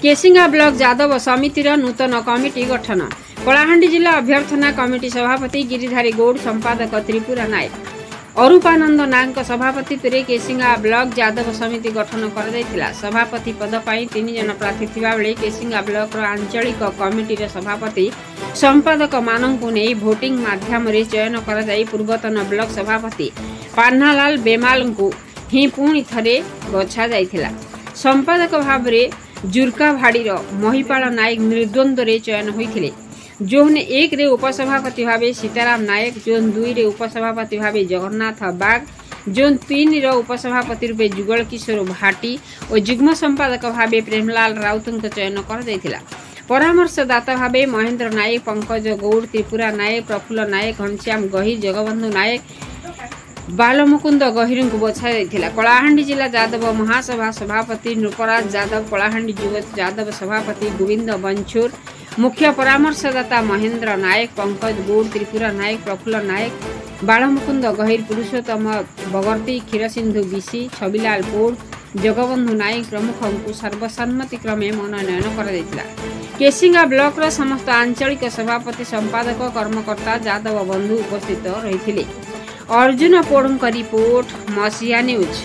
Kesinga block Jadav समितिर नूतन committee गठन। कलाहांडी जिला अभ्यर्थना committee सभापति गिरिधारी गौड़, संपादक त्रिपुरा नायक, अरूपानंद नाग सभापतित्व में केसिंगा ब्लॉक जादव समिति गठन कर सभापति पद पर 3 जन प्रार्थी थिबा बेले केसिंगा ब्लॉक आंचलिक कमिटी सभापति संपादक मानू नहीं भोटिंग माध्यम चयन कर पूर्वतन ब्लॉक सभापति पान्नालाल बेमाल को ही पुणी थे बछा जाइथिला। संपादक भाव में जुर्का भाड़ीर महिपाल नायक निर्द्वंद्व चयन होते। जोन 1 रे उपसभापति भाव सीताराम नायक, जोन 2 रे उपसभापति भाव जगन्नाथ बाग, जोन 3 रो उपसभापति रूपे जुगल किशोर भाटी और जुग्म संपादक भाव प्रेमलाल राउत चयन कर परामर्शदाता भाव महेंद्र नायक, पंकज गौड़, त्रिपुरा नायक, प्रफुल्ल नायक, घनश्याम गहिर, जगबंधु नायक, बालमुकुंद गहिर को बछा जाइथिला। कलाहांडी जिला जादव महासभा सभापति नृपराज जादव, कलाहांडी युव जादव सभापति गोविंद बंछुर, मुख्य परामर्शदाता महेंद्र नायक, पंकज गौड़, त्रिपुरा नायक, प्रफुल्ल नायक, बालमुकुंद गहिर, पुरुषोत्तम बगर्ती, क्षीरसिंधु बिशी, छबिलाल पौड़, जगबंधु नायक प्रमुख को सर्वसम्मति क्रमे मनोनयन कर केसिंगा ब्लॉक रो समस्त आंचलिक सभापति संपादक कर्मकर्ता जादव बंधु उपस्थित रही। अर्जुन पोड़ रिपोर्ट, मसीहा न्यूज।